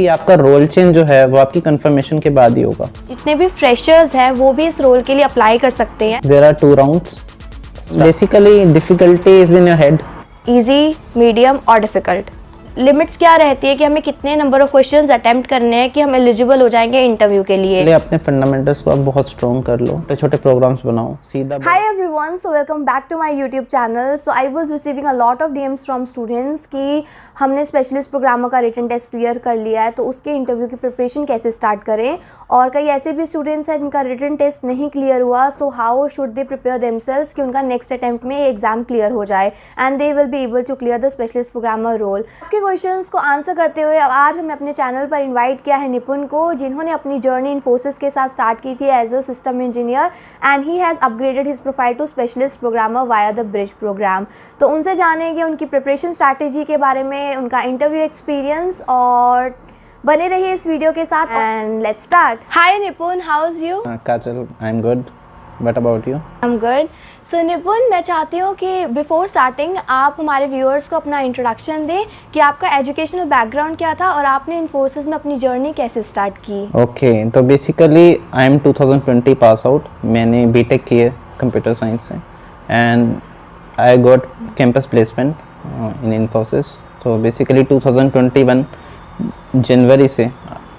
कि आपका role change जो है वो आपकी कंफर्मेशन के बाद ही होगा। जितने भी फ्रेशर्स हैं वो भी इस रोल के लिए अप्लाई कर सकते हैं। There are 2 rounds. Basically difficulty is in your head. Easy, medium और डिफिकल्ट। लिमिट्स क्या रहती है कि हमें कितने नंबर ऑफ क्वेश्चंस अटेम्प्ट करने हैं कि हम एलिजिबल हो जाएंगे इंटरव्यू के लिए। पहले अपने फंडामेंटल्स को आप बहुत स्ट्रॉन्ग कर लो, छोटे छोटे प्रोग्राम्स बनाओ सीधा। Hi everyone, so welcome back to my YouTube channel. So I was receiving a lot of DMs from students कि हमने स्पेशलिस्ट प्रोग्रामर का रिटन टेस्ट क्लियर कर लिया है, तो उसके इंटरव्यू की प्रिपरेशन कैसे स्टार्ट करें। और कई ऐसे भी स्टूडेंट्स हैं जिनका रिटन टेस्ट नहीं क्लियर हुआ, so how should they prepare themselves कि उनका नेक्स्ट अटैम्प्ट में एग्जाम क्लियर हो जाए and they will be able to clear the specialist programmer role. आपके क्वेश्चंस को आंसर करते हुए अब आज हमने अपने चैनल पर इनवाइट किया है निपुण को, जिन्होंने अपनी जर्नी इन्फोसिस के साथ स्टार्ट की थी as a system engineer and he has upgraded his profile to specialist programmer via the bridge program. तो उनसे जानेंगे उनकी प्रिपरेशन स्ट्रैटेजी के बारे में, उनका इंटरव्यू एक्सपीरियंस, और बने रहिए इस वीडियो के साथ and let's start. Hi Nipun, how is you? Kajal, I am good, what about you? I am good. So Nipun, मैं चाहती हूँ कि बिफोर स्टार्टिंग आप हमारे व्यूअर्स को अपना इंट्रोडक्शन दें कि आपका एजुकेशनल बैकग्राउंड क्या था और आपने इन्फोसिस में अपनी जर्नी कैसे स्टार्ट की। ओके, तो basically I am 2020 pass out. मैंने बीटेक की है कंप्यूटर साइंस से and I got campus placement in Infosys. तो बेसिकली 2021 जनवरी से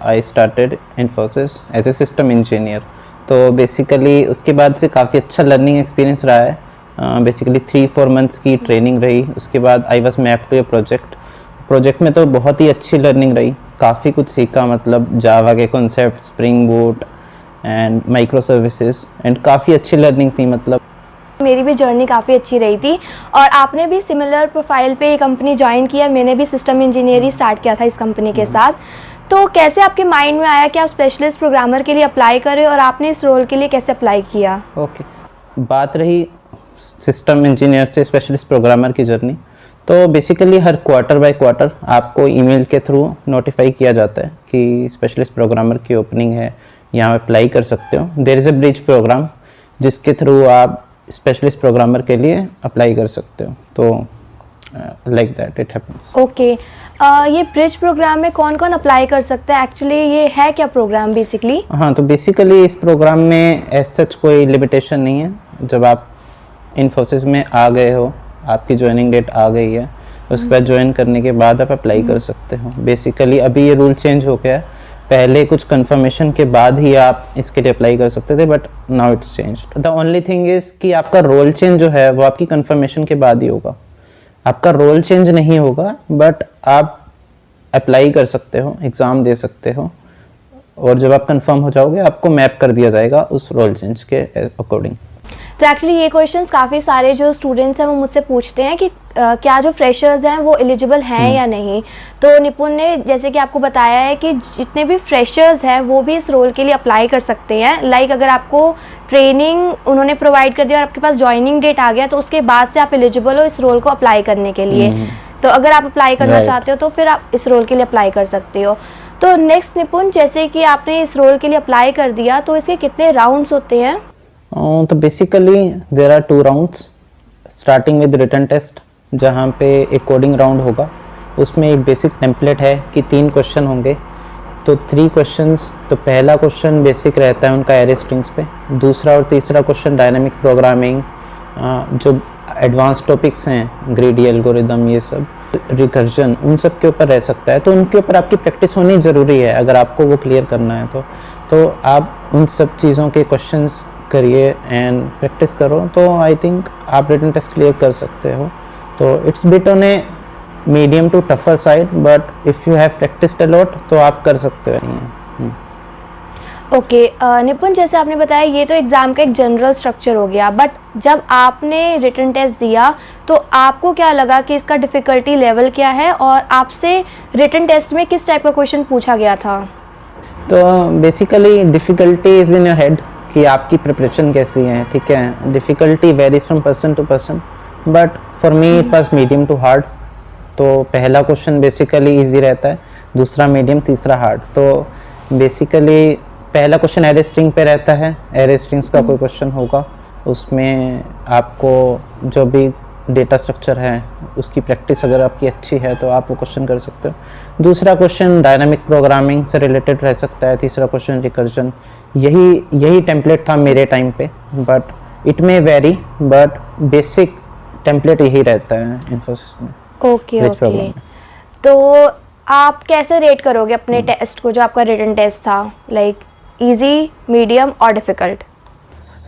I started Infosys as a system engineer. तो बेसिकली उसके बाद से काफ़ी अच्छा लर्निंग एक्सपीरियंस रहा है। बेसिकली 3-4 मंथ्स की ट्रेनिंग रही, उसके बाद I was map to a project में तो बहुत ही अच्छी लर्निंग रही, काफ़ी कुछ सीखा, मतलब जावा के concept, spring boot and micro services and काफ़ी अच्छी लर्निंग थी। मतलब मेरी भी जर्नी काफ़ी अच्छी रही थी और आपने भी सिमिलर प्रोफाइल पे ये कंपनी ज्वाइन किया। मैंने भी सिस्टम इंजीनियरिंग स्टार्ट किया था इस कंपनी के साथ। तो कैसे आपके माइंड में आया कि आप स्पेशलिस्ट प्रोग्रामर के लिए अप्लाई करें और आपने इस रोल के लिए कैसे अप्लाई किया? ओके, बात रही सिस्टम इंजीनियर से स्पेशलिस्ट प्रोग्रामर की जर्नी, तो basically her quarter by quarter आपको ईमेल के थ्रू नोटिफाई किया जाता है कि स्पेशलिस्ट प्रोग्रामर की ओपनिंग है, यहाँ अप्लाई कर सकते हो। There is a bridge program जिसके थ्रू आप स्पेशलिस्ट प्रोग्रामर के लिए अप्लाई कर सकते हो। तो like that it happens. Okay, ये ब्रिज प्रोग्राम में कौन कौन अप्लाई कर सकता है? एक्चुअली ये है क्या प्रोग्राम बेसिकली? हाँ, तो बेसिकली इस प्रोग्राम में एज सच कोई लिमिटेशन नहीं है। जब आप इन्फोसिस में आ गए हो, आपकी ज्वाइनिंग डेट आ गई है, उसके बाद ज्वाइन करने के बाद आप अप्लाई कर सकते हो। बेसिकली अभी ये रूल चेंज हो गया है, पहले कुछ कंफर्मेशन के बाद ही आप इसके लिए अप्लाई कर सकते थे, but now it's changed. The only thing is कि आपका रोल चेंज जो है वो आपकी कंफर्मेशन के बाद ही होगा। आपका रोल चेंज नहीं होगा, बट आप अप्लाई कर सकते हो, एग्ज़ाम दे सकते हो, और जब आप कंफर्म हो जाओगे आपको मैप कर दिया जाएगा उस रोल चेंज के अकॉर्डिंग। तो एक्चुअली ये क्वेश्चंस काफ़ी सारे जो स्टूडेंट्स हैं वो मुझसे पूछते हैं कि क्या जो फ्रेशर्स हैं वो एलिजिबल हैं या नहीं। तो निपुण ने जैसे कि आपको बताया है कि जितने भी फ्रेशर्स हैं वो भी इस रोल के लिए अप्लाई कर सकते हैं। लाइक अगर आपको ट्रेनिंग उन्होंने प्रोवाइड कर दिया और आपके पास ज्वाइनिंग डेट आ गया तो उसके बाद से आप एलिजिबल हो इस रोल को अप्लाई करने के लिए। तो अगर आप अप्लाई करना चाहते हो तो फिर आप इस रोल के लिए अप्लाई कर सकते हो। तो नेक्स्ट निपुण, जैसे कि आपने इस रोल के लिए अप्लाई कर दिया तो इसके कितने राउंड्स होते हैं? तो basically there are 2 rounds, starting with written test जहाँ पे एक कोडिंग राउंड होगा। उसमें एक बेसिक टेम्पलेट है कि 3 क्वेश्चन होंगे, तो 3 क्वेश्चंस। तो पहला क्वेश्चन बेसिक रहता है उनका एरे स्ट्रिंग्स पे, दूसरा और तीसरा क्वेश्चन डायनामिक प्रोग्रामिंग, जो एडवांस टॉपिक्स हैं, ग्रीडी एल्गोरिदम, ये सब, रिकर्जन, उन सब के ऊपर रह सकता है। तो उनके ऊपर आपकी प्रैक्टिस होनी ज़रूरी है अगर आपको वो क्लियर करना है। तो आप उन सब चीज़ों के क्वेश्चंस करिए एंड प्रैक्टिस करो, तो आई थिंक आप रिटन टेस्ट क्लियर कर सकते हो। तो it's bit on a medium to tougher side, but if you have practised a lot तो आप कर सकते हो। ओके, निपुण, जैसे आपने बताया ये तो एग्ज़ाम का एक जनरल स्ट्रक्चर हो गया, बट जब आपने रिटन टेस्ट दिया तो आपको क्या लगा कि इसका डिफ़िकल्टी लेवल क्या है और आपसे रिटन टेस्ट में किस टाइप का क्वेश्चन पूछा गया था? तो basically difficulty is in your head कि आपकी प्रिपरेशन कैसी है, ठीक है। Difficulty varies from person to person, but for me it was medium to hard. तो पहला क्वेश्चन बेसिकली इजी रहता है, दूसरा मीडियम, तीसरा हार्ड। तो बेसिकली पहला क्वेश्चन एरे स्ट्रिंग पे रहता है, एरे स्ट्रिंग्स का कोई क्वेश्चन होगा, उसमें आपको जो भी डेटा स्ट्रक्चर है उसकी प्रैक्टिस अगर आपकी अच्छी है तो आप वो क्वेश्चन कर सकते हो। दूसरा क्वेश्चन डायनामिक प्रोग्रामिंग से रिलेटेड रह सकता है। तीसरा क्वेश्चन रिकर्जन। यही टेम्पलेट था मेरे टाइम पे, but it may very, but basic template यही रहता है इन्फोसिस में। Okay okay. तो आप कैसे रेट करोगे अपने टेस्ट को, जो आपका रिटन टेस्ट था, लाइक इजी, मीडियम और difficult?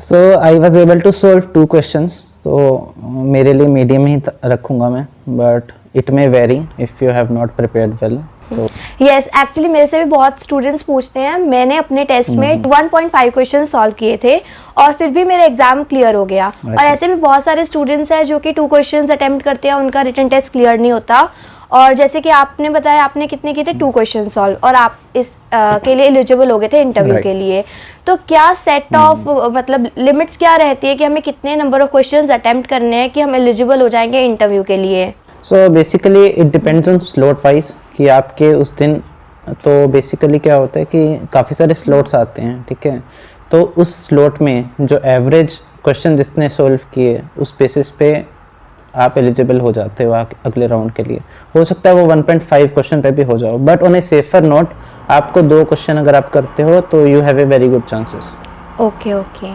So I was able to solve 2 questions, तो मेरे लिए मीडियम ही रखूँगा मैं, but it may vary if you have not prepared well. तो यस, एक्चुअली मेरे से भी बहुत स्टूडेंट्स पूछते हैं। मैंने अपने टेस्ट में 1.5 क्वेश्चन सॉल्व किए थे और फिर भी मेरा एग्जाम क्लियर हो गया। और ऐसे भी बहुत सारे स्टूडेंट्स हैं जो कि 2 क्वेश्चंस अटेम्प्ट करते हैं, उनका रिटन टेस्ट क्लियर नहीं होता। और जैसे कि आपने बताया आपने कितने किए थे, 2 क्वेश्चन सॉल्व, और आप इस के लिए एलिजिबल हो गए थे इंटरव्यू के लिए। तो क्या सेट ऑफ मतलब लिमिट्स क्या रहती है कि हमें कितने नंबर ऑफ क्वेश्चंस अटेम्प्ट करने हैं कि हम एलिजिबल हो जाएंगे इंटरव्यू के लिए? So basically it depends on slot wise कि आपके उस दिन, तो बेसिकली क्या होता है कि काफ़ी सारे स्लॉट्स आते हैं, ठीक है। तो उस स्लॉट में जो एवरेज क्वेश्चन जिसने सॉल्व किए उस बेसिस पे आप एलिजिबल हो जाते हो अगले राउंड के लिए। हो सकता है वो 1.5 क्वेश्चन पे भी हो जाओ, but on A safer note आपको 2 क्वेश्चन अगर आप करते हो तो you have a very good chances. Okay okay.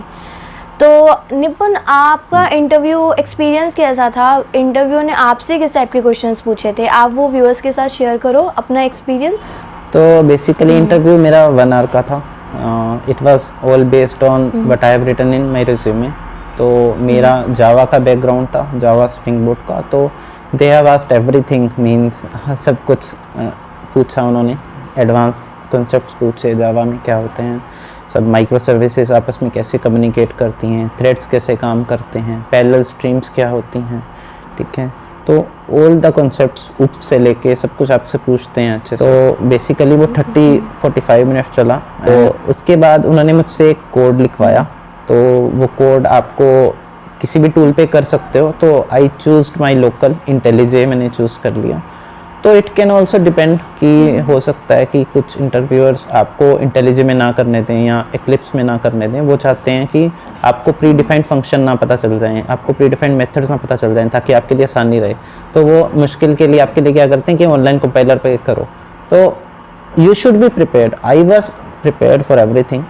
तो निपुण, आपका इंटरव्यू एक्सपीरियंस कैसा था? इंटरव्यू ने आपसे किस टाइप के क्वेश्चंस पूछे थे? आप वो व्यूअर्स के साथ शेयर करो अपना एक्सपीरियंस। तो बेसिकली इंटरव्यू मेरा 1 आवर का था। It was all based on what I have written in my resume. तो मेरा जावा का बैकग्राउंड था, जावा स्प्रिंग बोट का। तो they have asked everything, means सब कुछ पूछा उन्होंने। एडवांस कॉन्सेप्ट्स पूछे, जावा में क्या होते हैं, सब माइक्रो सर्विसेज आपस में कैसे कम्युनिकेट करती हैं, थ्रेड्स कैसे काम करते हैं, पैरेलल स्ट्रीम्स क्या होती हैं, ठीक है। तो ऑल द कॉन्सेप्ट्स उप से लेके सब कुछ आपसे पूछते हैं अच्छे से। तो बेसिकली वो 30-45 मिनट चला। तो उसके बाद उन्होंने मुझसे एक कोड लिखवाया। तो वो कोड आपको किसी भी टूल पे कर सकते हो। तो आई चूज माई लोकल इंटेलिजे मैंने चूज़ कर लिया। तो इट कैन ऑल्सो डिपेंड कि हो सकता है कि कुछ इंटरव्यूअर्स आपको इंटेलिजे में ना करने दें या एक्लिप्स में ना करने दें। वो चाहते हैं कि आपको प्री डिफाइंड फंक्शन ना पता चल जाएं, आपको प्री डिफाइंड मेथड्स ना पता चल जाएं, ताकि आपके लिए आसानी रहे। तो वो मुश्किल के लिए आपके लिए क्या करते हैं कि ऑनलाइन कंपाइलर पे करो। तो you should be prepared. I was prepared for everything,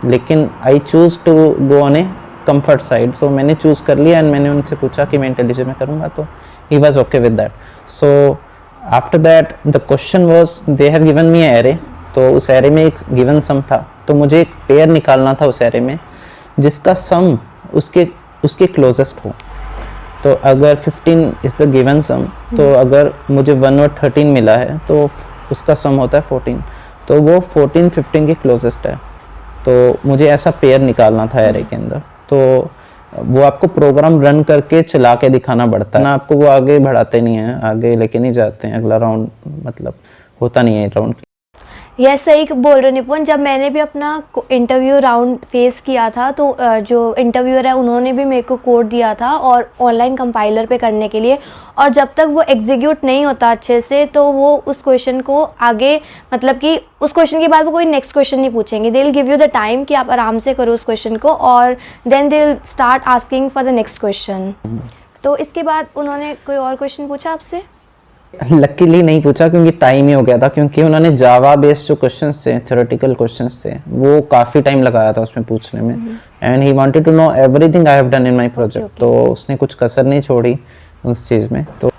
लेकिन I choose to go on a comfort side. So मैंने चूज़ कर लिया एंड मैंने उनसे पूछा कि मैं इंटेलिजे में करूँगा, तो he was okay with that. So after that the question was, they have given me array. तो उस एरे में एक गिवन सम था, तो मुझे एक पेयर निकालना था उस एरे में जिसका सम उसके क्लोजेस्ट हो। तो अगर 15 इज़ द गिवन सम, तो अगर मुझे 1 और 13 मिला है तो उसका सम होता है 14। तो वो 14 15 के क्लोजेस्ट है। तो मुझे ऐसा पेयर निकालना था एरे के अंदर। तो वो आपको प्रोग्राम रन करके चला के दिखाना पड़ता है ना, आपको वो आगे बढ़ाते नहीं हैं, आगे लेके नहीं जाते हैं। अगला राउंड मतलब होता नहीं है राउंड। यस, सही बोल रहे निपुण। जब मैंने भी अपना इंटरव्यू राउंड फेस किया था तो जो इंटरव्यूअर है उन्होंने भी मेरे को कोड दिया था और ऑनलाइन कंपाइलर पे करने के लिए। और जब तक वो एग्जीक्यूट नहीं होता अच्छे से तो वो उस क्वेश्चन को आगे, मतलब कि उस क्वेश्चन के बाद वो कोई नेक्स्ट क्वेश्चन नहीं पूछेंगे। They will give you the time कि आप आराम से करो उस क्वेश्चन को, और then they will start asking for the next question. तो इसके बाद उन्होंने कोई और क्वेश्चन पूछा आपसे? लकीली नहीं पूछा क्योंकि टाइम ही हो गया था, क्योंकि उन्होंने जावा बेस्ड जो क्वेश्चंस थे, थ्योरेटिकल क्वेश्चंस थे, वो काफ़ी टाइम लगाया था उसमें पूछने में। And he wanted to know everything I have done in my project. तो उसने कुछ कसर नहीं छोड़ी उस चीज़ में। तो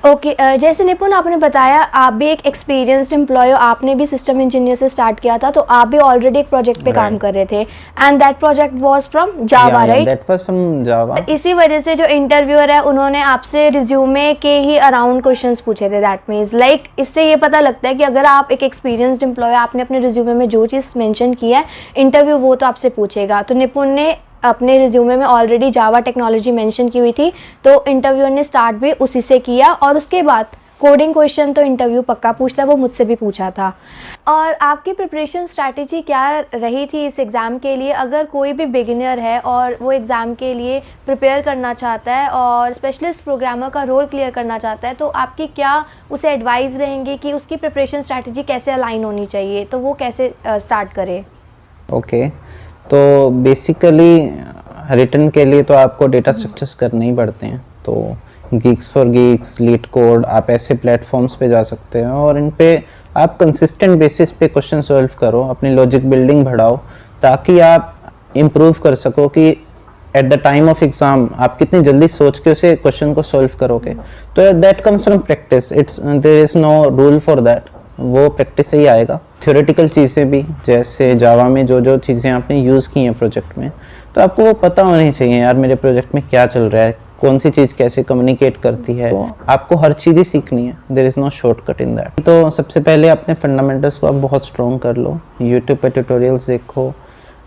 ओके, जैसे निपुण आपने बताया आप भी एक एक्सपीरियंस्ड एम्प्लॉय हो, आपने भी सिस्टम इंजीनियर से स्टार्ट किया था, तो आप भी ऑलरेडी एक प्रोजेक्ट पे काम कर रहे थे and that project was from Java, right? That was from Java. इसी वजह से जो इंटरव्यूअर है उन्होंने आपसे रिज्यूमे के ही अराउंड क्वेश्चंस पूछे थे। दैट मीन्स लाइक इससे ये पता लगता है कि अगर आप एक एक्सपीरियंस्ड एम्प्लॉय, आपने अपने रिज्यूमे में जो चीज़ मेंशन की है, इंटरव्यू वो तो आपसे पूछेगा। तो निपुण ने अपने रिज्यूमे में ऑलरेडी जावा टेक्नोलॉजी मेंशन की हुई थी, तो इंटरव्यूअर ने स्टार्ट भी उसी से किया। और उसके बाद कोडिंग क्वेश्चन तो इंटरव्यू पक्का पूछता है, वो मुझसे भी पूछा था। और आपकी प्रिपरेशन स्ट्रैटेजी क्या रही थी इस एग्ज़ाम के लिए? अगर कोई भी बिगिनर है और वो एग्ज़ाम के लिए प्रिपेयर करना चाहता है और स्पेशलिस्ट प्रोग्रामर का रोल क्लियर करना चाहता है, तो आपकी क्या उसे एडवाइस रहेंगे कि उसकी प्रिपरेशन स्ट्रैटेजी कैसे अलाइन होनी चाहिए, तो वो कैसे स्टार्ट करे? ओके, तो बेसिकली रिटर्न के लिए तो आपको डेटा स्ट्रक्चर्स करने ही पड़ते हैं। तो Geeks for Geeks, leet code, आप ऐसे प्लेटफॉर्म्स पे जा सकते हैं और इन पे आप कंसिस्टेंट बेसिस पे क्वेश्चन सॉल्व करो, अपनी लॉजिक बिल्डिंग बढ़ाओ, ताकि आप इम्प्रूव कर सको कि at the time of exam आप कितनी जल्दी सोच के उसे क्वेश्चन को सॉल्व करोगे। तो that comes from practice, it's there is no rule for that, वो प्रैक्टिस से ही आएगा। थ्योरेटिकल चीज़ें भी, जैसे जावा में जो जो चीज़ें आपने यूज़ की हैं प्रोजेक्ट में, तो आपको वो पता होनी चाहिए यार मेरे प्रोजेक्ट में क्या चल रहा है, कौन सी चीज़ कैसे कम्युनिकेट करती है, तो आपको हर चीज़ ही सीखनी है, there is no shortcut in that. तो सबसे पहले अपने फंडामेंटल्स को आप बहुत स्ट्रॉन्ग कर लो, यूट्यूब पे ट्यूटोरियल्स देखो,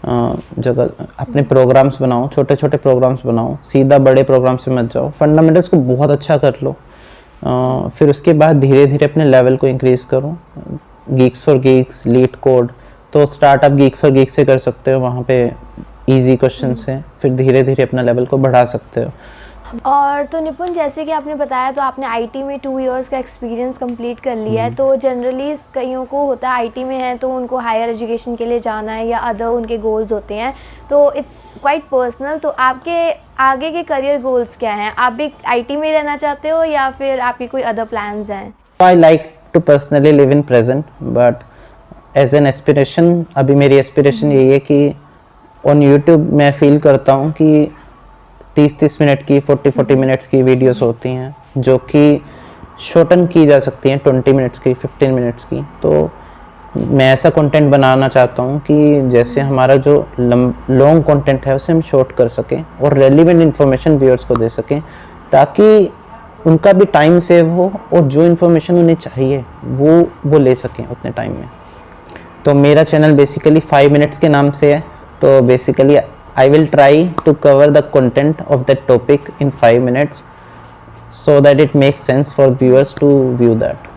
जगह अपने प्रोग्राम्स बनाओ, छोटे छोटे प्रोग्राम्स बनाओ, सीधा बड़े प्रोग्राम से मत जाओ, फंडामेंटल्स को बहुत अच्छा कर लो। फिर उसके बाद धीरे धीरे अपने लेवल को इंक्रीज़ करो। Geeks for Geeks, leet code, तो स्टार्ट आप गीक फॉर गीक्स से कर सकते हो, वहाँ पे इजी क्वेश्चंस हैं, फिर धीरे धीरे अपना लेवल को बढ़ा सकते हो। और तो निपुण, जैसे कि आपने बताया, तो आपने आईटी में 2 इयर्स का एक्सपीरियंस कंप्लीट कर लिया है। तो जनरली कईयों को होता है आईटी में है तो उनको हायर एजुकेशन के लिए जाना है या अदर उनके गोल्स होते हैं, तो इट्स क्वाइट पर्सनल। तो आपके आगे के करियर गोल्स क्या हैं? आप भी आईटी में रहना चाहते हो या फिर आपके कोई अदर प्लान्स हैं? I like to personally live in present, but as an aspiration अभी मेरी एस्पिरेशन यही है कि ऑन यूट्यूब मैं फील करता हूँ कि 30-30 मिनट की, 40-40 मिनट्स की वीडियोस होती हैं जो कि शॉर्टन की जा सकती हैं, 20 मिनट्स की, 15 मिनट्स की। तो मैं ऐसा कंटेंट बनाना चाहता हूँ कि जैसे हमारा जो लॉन्ग कंटेंट है उसे हम शॉर्ट कर सकें और रेलिवेंट इन्फॉर्मेशन व्यूअर्स को दे सकें, ताकि उनका भी टाइम सेव हो और जो इन्फॉर्मेशन उन्हें चाहिए वो ले सकें उतने टाइम में। तो मेरा चैनल बेसिकली 5 मिनट्स के नाम से है, तो basically I will try to cover the content of that topic in 5 minutes so that it makes sense for viewers to view that.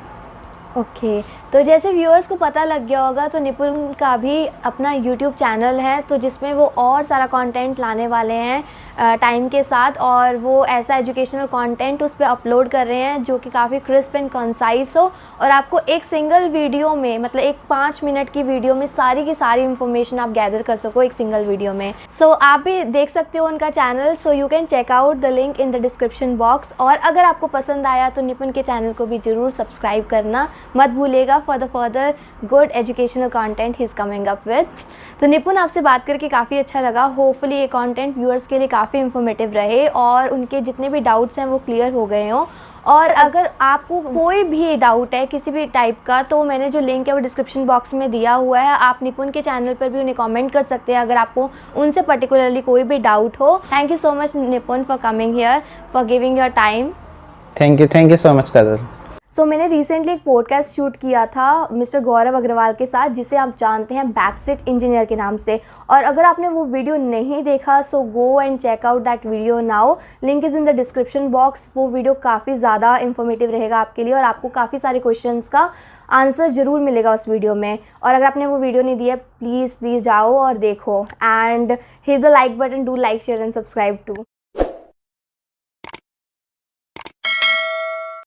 Okay तो जैसे व्यूअर्स को पता लग गया होगा, तो निपुण का भी अपना यूट्यूब चैनल है, तो जिसमें वो और सारा कंटेंट लाने वाले हैं टाइम के साथ, और वो ऐसा एजुकेशनल कंटेंट उस पर अपलोड कर रहे हैं जो कि काफ़ी क्रिस्प एंड कंसाइज हो, और आपको एक सिंगल वीडियो में, मतलब एक 5 मिनट की वीडियो में सारी की सारी इन्फॉर्मेशन आप गैदर कर सको एक सिंगल वीडियो में। सो आप भी देख सकते हो उनका channel, so you can check out the link in the description box. और अगर आपको पसंद आया तो निपुण के चैनल को भी ज़रूर सब्सक्राइब करना मत भूलिएगा for the further good educational content he is coming up with. तो निपुण, आपसे बात करके काफ़ी अच्छा लगा। होपफुली ये कंटेंट व्यूअर्स के लिए काफ़ी इंफॉर्मेटिव रहे और उनके जितने भी डाउट्स हैं वो क्लियर हो गए हों। और अगर आपको कोई भी डाउट है किसी भी टाइप का, तो मैंने जो लिंक है वो डिस्क्रिप्शन बॉक्स में दिया हुआ है, आप निपुण के चैनल पर भी उन्हें कमेंट कर सकते हैं अगर आपको उनसे पर्टिकुलरली कोई भी डाउट हो। Thank you so much Nipun for coming here, for giving your time. Thank you so much Kajal. So मैंने रिसेंटली एक पॉडकास्ट शूट किया था मिस्टर गौरव अग्रवाल के साथ, जिसे आप जानते हैं बैकसीट इंजीनियर के नाम से, और अगर आपने वो वीडियो नहीं देखा so go and check out that video now, link is in the description box. वो वीडियो काफ़ी ज़्यादा इंफॉर्मेटिव रहेगा आपके लिए और आपको काफ़ी सारे क्वेश्चंस का आंसर ज़रूर मिलेगा उस वीडियो में। और अगर आपने वो वीडियो नहीं दी है, प्लीज़ जाओ और देखो, and hit the like button, do like, share and subscribe to.